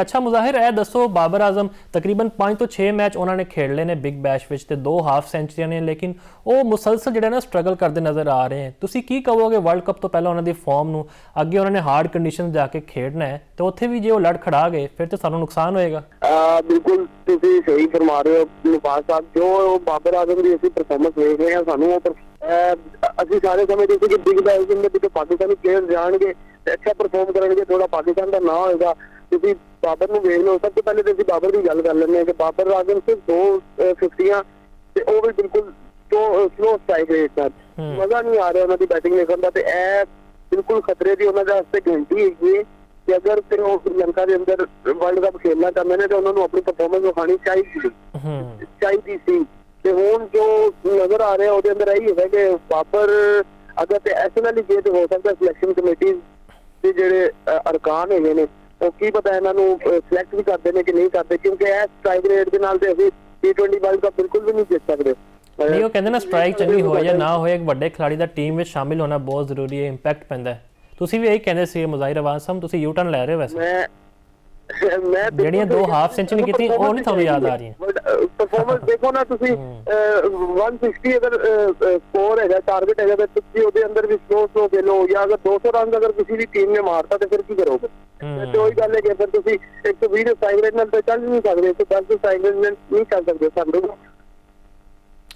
अच्छा मुज़ाहिर है दसो बाबर आजम तकरीबन 5 ਤੋਂ 6 मैच उन्होंने खेड ले ने बिग बैश विच ते 2 हाफ सेंचुरियां ने लेकिन वो मुसलसल जिहड़ा ना स्ट्रगल करते नज़र आ रहे हैं। तुसी की कहोगे वर्ल्ड कप तो पहले उन्होंने फॉर्म नूं अगे उन्होंने हार्ड कंडीशन जाके खेडना है तो उत्थे भी जे वो लड़ खड़ा गए फिर तो सानूं नुकसान होएगा। बिल्कुल तुसी सही फरमा रहे हो नवाज साहब, जो बाबर आजम की असीं परफॉर्मेंस देख रहे हैं सानूं ਅਸੀਂ ਸਾਰੇ ਸਮਝਦੇ ਸੀ ਕਿ ਬਿਗ ਬੈਸ਼ ਦੇ ਵਿੱਚ ਪਾਕਿਸਤਾਨੀ ਪਲੇਅਰ ਜਾਣਗੇ ਤੇ ਅੱਛਾ ਪਰਫਾਰਮ ਕਰਨਗੇ, ਥੋੜਾ ਪਾਕਿਸਤਾਨ ਦਾ ਨਾਂ ਹੋਏਗਾ। ਤੁਸੀਂ ਬਾਬਰ ਨੂੰ ਵੇਖ ਲਓ, ਸਭ ਤੋਂ ਪਹਿਲੇ ਤਾਂ ਅਸੀਂ ਬਾਬਰ ਦੀ ਗੱਲ ਕਰ ਲੈਂਦੇ ਹਾਂ ਕਿ ਬਾਬਰ ਆਜ਼ਮ ਸਿਰਫ 2 50 ਤੇ ਉਹ ਵੀ ਬਿਲਕੁਲ ਸਲੋ ਸਟ੍ਰਾਈਕ ਰੇਟ ਨਾਲ ਮਜ਼ਾ ਨਹੀਂ ਆ ਰਿਹਾ ਉਹਨਾਂ ਦੀ ਬੈਟਿੰਗ ਦੇਖਣ ਦਾ। ਤੇ ਇਹ ਬਿਲਕੁਲ ਖਤਰੇ ਦੀ ਉਹਨਾਂ ਦੇ ਵਾਸਤੇ ਘੰਟੀ ਹੈਗੀ ਹੈ ਕਿ ਅਗਰ ਫਿਰ ਉਹ ਸ਼੍ਰੀਲੰਕਾ ਦੇ ਅੰਦਰ ਵਰਲਡ ਕੱਪ ਖੇਡਣਾ ਚਾਹੁੰਦੇ ਨੇ ਤਾਂ ਉਹਨਾਂ ਨੂੰ ਆਪਣੀ ਪਰਫਾਰਮੈਂਸ ਵਿਖਾਉਣੀ ਚਾਹੀਦੀ ਸੀ। ਤੇ ਹੁਣ ਜੋ ਨਜ਼ਰ ਆ ਰਿਹਾ ਉਹਦੇ ਅੰਦਰ ਇਹੀ ਹੈਗਾ ਕਿ ਬਾਬਰ ਅਗਰ ਤੇ ਐਸਨਲੀ ਜੇ ਹੋ ਸਕਦਾ ਸਿਲੈਕਸ਼ਨ ਕਮੇਟੀ ਦੇ ਜਿਹੜੇ ਅਰਕਾਨ ਹੈਗੇ ਨੇ ਉਹ ਕੀ ਪਤਾ ਇਹਨਾਂ ਨੂੰ ਸਿਲੈਕਟ ਵੀ ਕਰਦੇ ਨੇ ਕਿ ਨਹੀਂ ਕਰਦੇ, ਕਿਉਂਕਿ ਇਹ ਸਟ੍ਰਾਈਕ ਰੇਟ ਦੇ ਨਾਲ ਤੇ ਅਸੀਂ T20 ਵਰਲਡ ਕੱਪ ਬਿਲਕੁਲ ਵੀ ਨਹੀਂ ਜਿੱਤ ਸਕਦੇ। ਨਹੀਂ ਉਹ ਕਹਿੰਦੇ ਨਾ ਸਟ੍ਰਾਈਕ ਚੰਗੀ ਹੋਏ ਜਾਂ ਨਾ ਹੋਏ ਇੱਕ ਵੱਡੇ ਖਿਡਾਰੀ ਦਾ ਟੀਮ ਵਿੱਚ ਸ਼ਾਮਿਲ ਹੋਣਾ ਬਹੁਤ ਜ਼ਰੂਰੀ ਹੈ, ਇੰਪੈਕਟ ਪੈਂਦਾ। ਤੁਸੀਂ ਵੀ ਇਹੀ ਕਹਿੰਦੇ ਸੀ ਮੁਜ਼ਾਹਿਰ ਅਵਾਜ਼ ਸਾਹਿਬ, ਤੁਸੀਂ ਯੂ ਟਰਨ ਲੈ ਰਹੇ ਹੋ ਵੈਸੇ ਮੈਂ ਜਿਹੜੀਆਂ 2 ਹਾਫ ਸੈਂਚੁਰੀ ਕੀਤੀ ਉਹ ਨਹੀਂ ਤੁਹਾਨੂੰ ਯਾਦ ਆ ਰਹੀਆਂ। ਪਰਫਾਰਮੈਂਸ ਦੇਖੋ ਨਾ ਤੁਸੀਂ 160 ਅਗਰ ਸਕੋਰ ਹੈਗਾ ਟਾਰਗੇਟ ਹੈਗਾ ਤਾਂ ਤੁਸੀਂ ਉਹਦੇ ਅੰਦਰ ਵੀ ਸਲੋ ਖੇਲੋ ਜਾਂ ਅਗਰ 200 ਰਨ ਅਗਰ ਕਿਸੇ ਦੀ ਟੀਮ ਨੇ ਮਾਰਤਾ ਤੇ ਫਿਰ ਕੀ ਕਰੋਗੇ? ਤੇ ਉਹੀ ਗੱਲ ਹੈ ਕਿ ਫਿਰ ਤੁਸੀਂ 120 ਸਟ੍ਰਾਈਕ ਰੇਟ ਨਾਲ ਤਾਂ ਚੱਲ ਨਹੀਂ ਸਕਦੇ, 110 ਸਟ੍ਰਾਈਕ ਰੇਟ ਨਾਲ ਨਹੀਂ ਚੱਲ ਸਕਦੇ। ਸਾਨੂੰ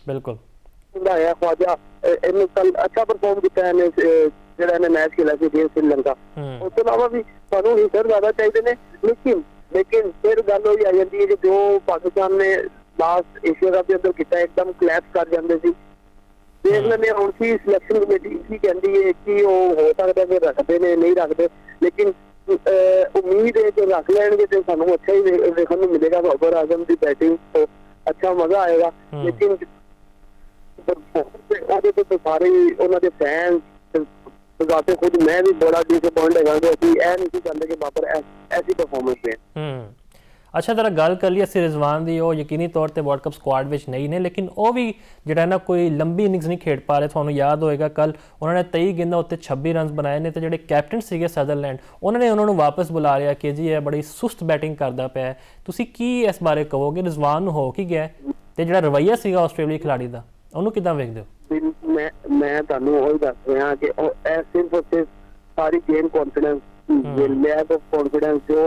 ਬਿਲਕੁਲ ਹੁੰਦਾ ਖਵਾਜਾ ਇਹਨੇ ਕੱਲ ਅੱਛਾ ਪਰਫਾਰਮ ਕੀਤਾ ਇਹਨੇ ਜਿਹੜਾ ਇਹਨੇ ਮੈਚ ਖੇਲਿਆ ਸੀ ਸ਼੍ਰੀਲੰਕਾ। ਉਸ ਤੋਂ ਇਲਾਵਾ ਵੀ ਸਾਨੂੰ ਹਿੱਸਰ ਜ਼ਿਆਦਾ ਚਾਹੀਦੇ ਨੇ, ਲੇਕਿਨ ਫਿਰ ਗੱਲ ਹੋਈ ਆ ਜਾਂਦੀ ਹੈ ਕਿ ਜੋ ਪਾਕਿਸਤਾਨ ਨੇ ਲਾਸਟ ਏਸ਼ੀਆ ਕੱਪ ਦੇ ਅੰਦਰ ਕੀਤਾ ਇੱਕਦਮ ਕਲੈਪਸ ਕਰ ਜਾਂਦੇ ਸੀ। ਦੇਖ ਲੈਂਦੇ ਹੁਣ ਕੀ ਸਿਲੈਕਸ਼ਨ ਕਮੇਟੀ ਕੀ ਕਹਿੰਦੀ ਹੈ ਕਿ ਉਹ ਹੋ ਸਕਦਾ ਕਿ ਰੱਖਦੇ ਨੇ ਨਹੀਂ ਰੱਖਦੇ, ਲੇਕਿਨ ਉਮੀਦ ਹੈ ਕਿ ਰੱਖ ਲੈਣਗੇ ਤੇ ਸਾਨੂੰ ਅੱਛਾ ਹੀ ਦੇਖਣ ਨੂੰ ਮਿਲੇਗਾ। ਬਾਬਰ ਆਜ਼ਮ ਦੀ ਬੈਟਿੰਗ ਤੋਂ ਅੱਛਾ ਮਜ਼ਾ ਆਏਗਾ, ਲੇਕਿਨ ਉਹਦੇ ਤੋਂ ਸਾਰੇ ਉਹਨਾਂ ਦੇ ਫੈਨਸ जाते खुद मैं भी बड़ा डिसअपॉइंट है कि ਇਹ ਨਹੀਂ ਚਾਹੁੰਦੇ ਕਿ ਬਾਬਰ ਐਸੀ ਪਰਫਾਰਮੈਂਸ ਦੇ। ਅੱਛਾ ਜਰਾ ਗੱਲ ਕਰ ਲਈ ਅਸੀਂ ਰਿਜ਼ਵਾਨ ਦੀ, ਉਹ ਯਕੀਨੀ ਤੌਰ ਤੇ ਵਰਲਡ ਕੱਪ ਸਕੁਆਡ ਵਿੱਚ ਨਹੀਂ ਨੇ ਲੇਕਿਨ ਉਹ ਵੀ ਜਿਹੜਾ ਨਾ ਕੋਈ ਲੰਬੀ ਇਨਿੰਗਸ ਨਹੀਂ ਖੇਡ ਪਾ ਰਹੇ। ਤੁਹਾਨੂੰ ਯਾਦ ਹੋਏਗਾ ਕੱਲ ਉਹਨਾਂ ਨੇ 23 ਗੇਂਦਾਂ ਉੱਤੇ 26 ਰਨਸ ਬਣਾਏ ਨੇ ਤੇ ਜਿਹੜੇ ਕੈਪਟਨ ਸੀਗੇ ਸਦਰਲੈਂਡ ਉਹਨਾਂ ਨੇ ਉਹਨਾਂ ਨੂੰ ਵਾਪਸ ਬੁਲਾ ਲਿਆ ਕਿ ਜੀ ਇਹ ਬੜੀ ਸੁਸਤ ਬੈਟਿੰਗ ਕਰਦਾ ਪਿਆ। ਤੁਸੀਂ ਕੀ ਇਸ ਬਾਰੇ ਕਹੋਗੇ? ਰਿਜ਼ਵਾਨ ਨੂੰ ਹੋ ਕੀ ਗਿਆ ਤੇ ਜਿਹੜਾ ਰਵੱਈਆ ਸੀਗਾ ਆਸਟ੍ਰੇਲੀਆ ਖਿਡਾਰੀ ਦਾ ਉਹਨੂੰ ਕਿੱਦਾਂ ਵੇਖਦੇ ਹੋ? ਮੈਂ ਤੁਹਾਨੂੰ ਉਹੀ ਦੱਸ ਰਿਹਾ ਕਿ ਇਹ ਸਿਰਫ ਸਾਰੀ game confidence lack of confidence ਜੋ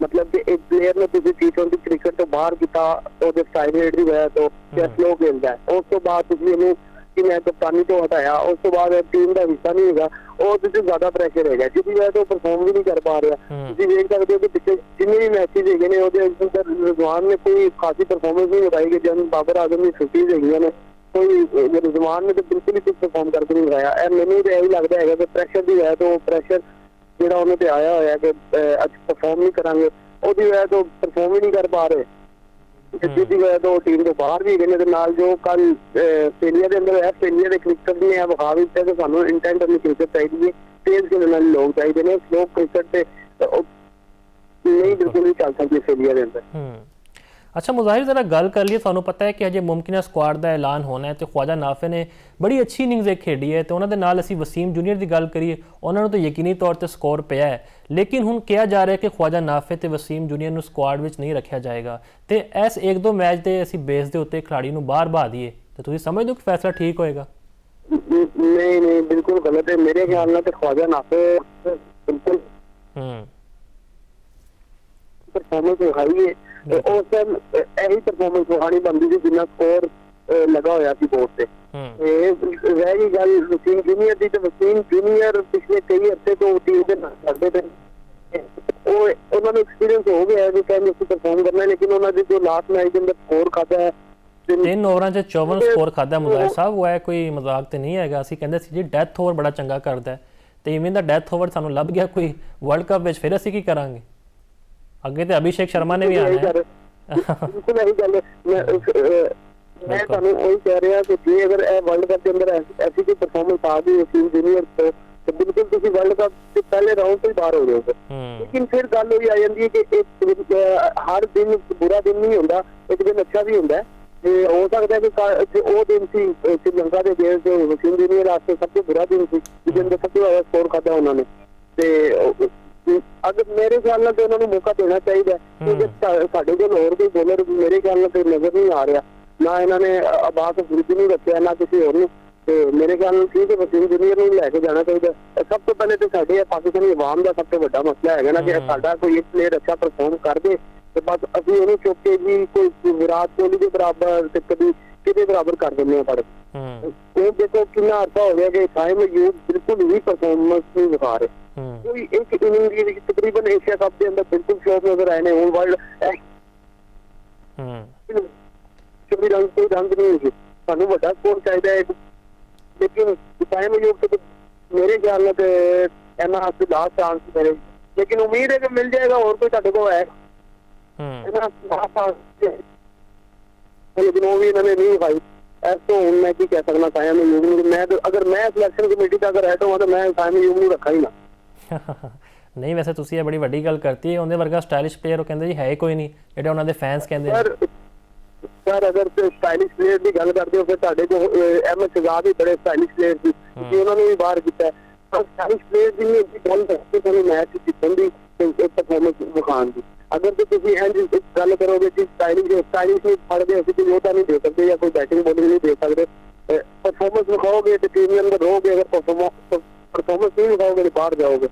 ਮਤਲਬ ਕਿ ਇੱਕ ਪਲੇਅਰ ਨੂੰ ਤੁਸੀਂ T20 ਕ੍ਰਿਕਟ ਤੋਂ ਬਾਹਰ ਕੀਤਾ ਉਹਦੇ ਸਟ੍ਰਾਈਕ ਰੇਟ ਦੀ ਵਜ੍ਹਾ ਤੋਂ ਸਲੋ ਖੇਲਦਾ, ਉਸ ਤੋਂ ਬਾਅਦ ਤੁਸੀਂ ਇਹਨੂੰ ਕਿ ਮੈਂ ਕਪਤਾਨੀ ਤੋਂ ਹਟਾਇਆ, ਉਸ ਤੋਂ ਬਾਅਦ ਟੀਮ ਦਾ ਹਿੱਸਾ ਨਹੀਂ ਹੈਗਾ, ਉਹਦੇ ਤੇ ਜ਼ਿਆਦਾ ਪ੍ਰੈਸ਼ਰ ਹੈਗਾ ਜਿਹਦੀ ਵਜ੍ਹਾ ਤੋਂ ਪਰਫਾਰਮ ਵੀ ਨਹੀਂ ਕਰ ਪਾ ਰਿਹਾ। ਤੁਸੀਂ ਵੇਖ ਸਕਦੇ ਹੋ ਕਿ ਪਿੱਛੇ ਜਿੰਨੇ ਵੀ ਮੈਚਿਸ ਹੈਗੇ ਨੇ ਉਹਦੇ ਅੰਦਰ ਰਿਜ਼ਵਾਨ ਨੇ ਕੋਈ ਖਾਸੀ ਪਰਫਾਰਮੈਂਸ ਨਹੀਂ ਦਿਖਾਈ ਕਿ ਜਦ ਬਾਬਰ ਆਜ਼ਮ ਦੀ ਛੁੱਟੀਆਂ ਹੈਗੀਆਂ ਨੇ ਕੋਈ ਰਿਜ਼ਵਾਨ ਨੇ ਤਾਂ ਬਿਲਕੁਲ ਹੀ ਕੁਝ ਪਰਫਾਰਮ ਕਰਕੇ ਨਹੀਂ ਦਿਖਾਇਆ। ਇਹ ਮੈਨੂੰ ਤਾਂ ਇਹੀ ਲੱਗਦਾ ਹੈਗਾ ਕਿ ਪ੍ਰੈਸ਼ਰ ਦੀ ਵਜ੍ਹਾ ਤੋਂ ਪ੍ਰੈਸ਼ਰ ਜਿਹੜਾ ਉਹਨੇ ਤੇ ਆਇਆ ਹੋਇਆ ਕਿ ਅੱਜ ਪਰਫਾਰਮ ਨਹੀਂ ਕਰਾਂਗੇ ਉਹਦੀ ਵਜ੍ਹਾ ਤੋਂ ਪਰਫਾਰਮ ਹੀ ਨਹੀਂ ਕਰ ਪਾ ਰਹੇ, ਜਿਹਦੀ ਵਜ੍ਹਾ ਤੋਂ ਟੀਮ ਤੋਂ ਬਾਹਰ ਵੀ ਗਏ ਨੇ। ਤੇ ਨਾਲ ਜੋ ਕੱਲ ਆਸਟ੍ਰੇਲੀਆ ਦੇ ਅੰਦਰ ਆਸਟ੍ਰੇਲੀਆ ਦੇ ਕ੍ਰਿਕਟਰ ਨੇ ਇਹ ਵਿਖਾ ਦਿੱਤਾ ਕਿ ਸਾਨੂੰ ਇੰਟੈਂਟ ਵਾਲੀ ਕ੍ਰਿਕਟ ਚਾਹੀਦੀ ਹੈ, ਤੇਜ਼ ਖੇਡਣ ਵਾਲੇ ਲੋਕ ਚਾਹੀਦੇ ਨੇ। ਸਲੋ ਕ੍ਰਿਕਟ ਤੇ ਨਹੀਂ ਬਿਲਕੁਲ ਨਹੀਂ ਚੱਲ ਸਕਦੀ ਆਸਟ੍ਰੇਲੀਆ ਦੇ ਅੰਦਰ। ਅੱਛਾ ਮੁਜ਼ਾਹਿਰ ਜ਼ਰਾ ਗੱਲ ਕਰ ਲਈਏ, ਤੁਹਾਨੂੰ ਪਤਾ ਹੈ ਕਿ ਅਜੇ ਮੁਮਕਿਨ ਸਕੁਆਡ ਦਾ ਐਲਾਨ ਹੋਣਾ ਹੈ ਤੇ ਖਵਾਜਾ ਨਾਫੇ ਨੇ ਬੜੀ ਅੱਛੀ ਇਨਿੰਗਸ ਇੱਕ ਖੇਡੀ ਹੈ ਤੇ ਉਹਨਾਂ ਦੇ ਨਾਲ ਅਸੀਂ ਵਸੀਮ ਜੂਨੀਅਰ ਦੀ ਗੱਲ ਕਰੀਏ ਉਹਨਾਂ ਨੂੰ ਤਾਂ ਯਕੀਨੀ ਤੌਰ ਤੇ ਸਕੋਰ ਪਿਆ ਹੈ, ਲੇਕਿਨ ਹੁਣ ਕਿਹਾ ਜਾ ਰਿਹਾ ਕਿ ਖਵਾਜਾ ਨਾਫੇ ਤੇ ਵਸੀਮ ਜੂਨੀਅਰ ਨੂੰ ਸਕੁਆਡ ਵਿੱਚ ਨਹੀਂ ਰੱਖਿਆ ਜਾਏਗਾ ਤੇ ਇਸ 1-2 ਮੈਚ ਦੇ ਅਸੀਂ ਬੇਸ ਦੇ ਉੱਤੇ ਖਿਡਾਰੀ ਨੂੰ ਬਾਹਰ ਬਹਾ ਦਈਏ ਤੇ ਤੁਸੀਂ ਸਮਝਦੇ ਹੋ ਕਿ ਫੈਸਲਾ ਠੀਕ ਹੋਏਗਾ? ਨਹੀਂ ਬਿਲਕੁਲ ਗਲਤ ਹੈ ਮੇਰੇ ਖਿਆਲ ਨਾਲ। ਤੇ ਖਵਾਜਾ ਨਾਫੇ ਬਿਲਕੁਲ ਪਰਫਾਰਮੈਂਸ ਦਿਖਾਈ ਹੈ ਉਸ ਟਾਈਮ ਇਹੀ ਪਰਫਾਰਮੈਂਸ ਦਿਖਾਣੀ ਬਣਦੀ ਸੀ ਜਿੰਨਾ ਸਕੋਰ ਲੱਗਾ ਹੋਇਆ ਸੀ ਬੋਰਡ ਤੇ। ਰਹਿ ਗਈ ਗੱਲ ਵਸੀਮ ਜੂਨੀਅਰ ਦੀ, ਤੇ ਵਸੀਮ ਜੂਨੀਅਰ ਪਿਛਲੇ ਕਈ ਹਫ਼ਤੇ ਤੋਂ ਟੀਮ ਦੇ ਨਾਲ ਕਰਦੇ ਪਏ, ਉਹ ਉਹਨਾਂ ਨੂੰ ਐਕਸਪੀਰੀਅੰਸ ਹੋ ਗਿਆ ਵੀ ਕਹਿੰਦੇ ਅਸੀਂ ਪਰਫਾਰਮ ਕਰਨਾ, ਲੇਕਿਨ ਉਹਨਾਂ ਦੇ ਜੋ ਲਾਸਟ ਮੈਚ ਦੇ ਅੰਦਰ ਸਕੋਰ ਖਾਧਾ ਹੈ 3 ਓਵਰਾਂ 'ਚ 54 ਸਕੋਰ ਖਾਧਾ ਮੁਜ਼ਾਹਿਰ ਸਾਹਿਬ, ਉਹ ਹੈ ਕੋਈ ਮਜ਼ਾਕ ਤੇ ਨਹੀਂ ਹੈਗਾ। ਅਸੀਂ ਕਹਿੰਦੇ ਸੀ ਜੀ ਡੈਥ ਓਵਰ ਬੜਾ ਚੰਗਾ ਕਰਦਾ ਤੇ ਇਵੇਂ ਦਾ ਡੈਥ ਓਵਰ ਸਾਨੂੰ ਲੱਭ ਗਿਆ ਕੋਈ ਵਰਲਡ ਕੱਪ ਵਿੱਚ, ਫਿਰ ਅਸੀਂ ਕੀ ਕਰਾਂਗੇ? ਅੱਗੇ ਤੇ ਅਭਿਸ਼ੇਕ ਸ਼ਰਮਾ ਨੇ ਵੀ ਆਣਾ ਹੈ। ਬਿਲਕੁਲ ਇਹੀ ਗੱਲ ਮੈਂ ਤੁਹਾਨੂੰ ਉਹੀ ਕਹਿ ਰਿਹਾ ਕਿ ਜੇ ਅਗਰ ਇਹ ਵਰਲਡ ਕੱਪ ਦੇ ਅੰਦਰ ਐਸੀ ਕੋਈ ਪਰਫਾਰਮੈਂਸ ਆ ਗਈ ਵਸੀਮ ਜੂਨੀਅਰ ਤੋਂ ਤੇ ਬਿਲਕੁਲ ਤੁਸੀਂ ਵਰਲਡ ਕੱਪ ਦੇ ਪਹਿਲੇ ਰਾਊਂਡ ਤੋਂ ਹੀ ਬਾਹਰ ਹੋ ਜਾਓਗੇ। ਲੇਕਿਨ ਫਿਰ ਗੱਲ ਹੋਈ ਆ ਜਾਂਦੀ ਹੈ ਕਿ ਹਰ ਦਿਨ ਬੁਰਾ ਦਿਨ ਨਹੀਂ ਹੁੰਦਾ, ਇੱਕ ਦਿਨ ਅੱਛਾ ਵੀ ਹੁੰਦਾ ਤੇ ਹੋ ਸਕਦਾ ਕਿ ਉਹ ਦਿਨ ਸੀ ਸ਼੍ਰੀਲੰਕਾ ਦੇ ਗੇਮ ਤੇ ਵਸੀਮ ਜੂਨੀਅਰ ਵਾਸਤੇ ਸਭ ਤੋਂ ਬੁਰਾ ਦਿਨ ਸੀ ਜਿਹਦੇ ਅੰਦਰ ਸਭ ਤੋਂ ਜ਼ਿਆਦਾ ਸਕੋਰ ਖਾਧਾ ਉਹਨਾਂ ਨੇ। ਤੇ ਅਗਰ ਮੇਰੇ ਖਿਆਲ ਨਾਲ ਤੇ ਉਹਨਾਂ ਨੂੰ ਮੌਕਾ ਦੇਣਾ ਚਾਹੀਦਾ, ਕਿਉਂਕਿ ਸਾਡੇ ਕੋਲ ਹੋਰ ਕੋਈ ਬੋਲਰ ਮੇਰੇ ਖਿਆਲ ਨਾਲ ਤੇ ਨਜ਼ਰ ਨਹੀਂ ਆ ਰਿਹਾ, ਨਾ ਇਹਨਾਂ ਨੇ ਆਬਾਦ ਫਰੀਦ ਨੂੰ ਰੱਖਿਆ ਨਾ ਕਿਸੇ ਹੋਰ ਨੂੰ। ਤੇ ਮੇਰੇ ਖਿਆਲ ਨਾਲ ਠੀਕ ਹੈ, ਵਸੀਮ ਜੂਨੀਅਰ ਨੂੰ ਲੈ ਕੇ ਜਾਣਾ ਚਾਹੀਦਾ। ਸਭ ਤੋਂ ਪਹਿਲੇ ਤੇ ਸਾਡੇ ਪਾਕਿਸਤਾਨੀ ਆਵਾਮ ਦਾ ਸਭ ਤੋਂ ਵੱਡਾ ਮਸਲਾ ਹੈਗਾ ਨਾ ਕਿ ਸਾਡਾ ਕੋਈ ਇੱਕ ਪਲੇਅਰ ਅੱਛਾ ਪਰਫਾਰਮ ਕਰ ਦੇ ਤੇ ਬਸ ਅਸੀਂ ਉਹਨੂੰ ਚੁੱਕ ਕੇ ਜੀ ਕੋਈ ਵਿਰਾਟ ਕੋਹਲੀ ਦੇ ਬਰਾਬਰ ਤੇ ਕਦੀ ਕਿਤੇ ਬਰਾਬਰ ਕਰ ਦਿੰਦੇ ਹਾਂ। ਪਰ ਉਹ ਦੇਖੋ ਕਿੰਨਾ ਅਰਸਾ ਹੋ ਗਿਆ ਕਿ ਸਾਇਮ ਅਯੂਬ ਬਿਲਕੁਲ ਵੀ ਪਰਫਾਰਮੈਂਸ ਨਹੀਂ ਦਿਖਾ ਰਹੇ। ਕੋਈ ਇੱਕ ਇਨਿੰਗ ਦੀ ਵਿੱਚ ਤਕਰੀਬਨ ਏਸ਼ੀਆ ਕੱਪ ਦੇ ਅੰਦਰ ਬਿਲਕੁਲ ਫਲॉप ਨਜ਼ਰ ਆਏ ਨੇ। ਹੁਣ ਵਰਲਡ ਕੋਈ ਰੰਗ ਨਹੀਂ ਹੈ, ਸਾਨੂੰ ਵੱਡਾ ਸਕੋਰ ਚਾਹੀਦਾ ਹੈ, ਲੇਕਿਨ ਸਾਇਮ ਅਯੂਬ ਤੇ ਮੇਰੇ ਖਿਆਲ ਨਾਲ ਤੇ ਇਹਨਾਂ ਵਾਸਤੇ ਲਾਸਟ ਚਾਂਸ ਮੇਰੇ, ਲੇਕਿਨ ਉਮੀਦ ਹੈ ਕਿ ਮਿਲ ਜਾਏਗਾ। ਹੋਰ ਕੋਈ ਤੁਹਾਡੇ ਕੋਲ ਹੈ ਇਹਨਾਂ ਲਾਸਟ ਚਾਂਸ, ਲੇਕਿਨ ਉਹ ਵੀ ਇਹਨਾਂ ਨੇ ਨਹੀਂ ਪਾਈ। ਇਸ ਤੋਂ ਹੁਣ ਮੈਂ ਕੀ ਕਹਿ ਸਕਦਾ ਸਾਇਮ ਅਯੂਬ ਨੂੰ, ਮੈਂ ਅਗਰ ਮੈਂ ਸਿਲੈਕਸ਼ਨ ਕਮੇਟੀ ਦਾ ਅਗਰ ਹੈਡ ਹੋਵਾਂ ਤਾਂ ਮੈਂ ਸਾਇਮ ਅਯੂਬ ਨੂੰ ਰੱਖਾਂ ਹੀ ਨਾ। ਨਹੀਂ, ਵੈਸੇ ਤੁਸੀਂ ਇਹ ਬੜੀ ਵੱਡੀ ਗੱਲ ਕਰਤੀ ਹੈ। ਉਹਦੇ ਵਰਗਾ ਸਟਾਈਲਿਸ਼ ਪਲੇਅਰ ਉਹ ਕਹਿੰਦੇ ਜੀ ਹੈ ਹੀ ਕੋਈ ਨਹੀਂ, ਜਿਹੜੇ ਉਹਨਾਂ ਦੇ ਫੈਨਸ ਕਹਿੰਦੇ ਨੇ। ਸਰ ਅਗਰ ਸਟਾਈਲਿਸ਼ ਪਲੇਅਰ ਦੀ ਗੱਲ ਕਰਦੇ ਹੋ ਫਿਰ ਤੁਹਾਡੇ ਕੋਲ ਅਹਿਮਦ ਸ਼ਹਜ਼ਾਦ ਵੀ ਬੜੇ ਸਟਾਈਲਿਸ਼ ਪਲੇਅਰ ਸੀ, ਤੁਸੀਂ ਉਹਨਾਂ ਨੂੰ ਵੀ ਬਾਹਰ ਕੀਤਾ। ਸਟਾਈਲਿਸ਼ ਪਲੇਅਰ ਦੀ ਗੱਲ ਕਰਦੇ ਸਾਨੂੰ ਮੈਚ ਜਿੱਤਣ ਦੀ ਪਰਫਾਰਮੈਂਸ ਵਿਖਾਉਣ ਦੀ। ਅਗਰ ਤੁਸੀਂ ਇੰਝ ਗੱਲ ਕਰੋਗੇ ਕਿ ਸਟਾਈਲਿਸ਼ ਨੂੰ ਫੜਦੇ ਅਸੀਂ ਕੋਈ ਉਹ ਤਾਂ ਨਹੀਂ ਦੇ ਸਕਦੇ ਜਾਂ ਕੋਈ ਬੈਟਿੰਗ ਬੋਲਿੰਗ ਨਹੀਂ ਦੇ ਸਕਦੇ। ਪਰਫਾਰਮੈਂਸ ਵਿਖਾਓਗੇ ਤੇ ਟੀਮ ਦੇ ਅੰਦਰ ਰਹੋਗੇ, ਅਗਰ ਪਰਫਾਰਮੈਂਸ ਨਹੀਂ ਵਿਖਾਓਗੇ ਬਾਹਰ ਜਾਓਗੇ।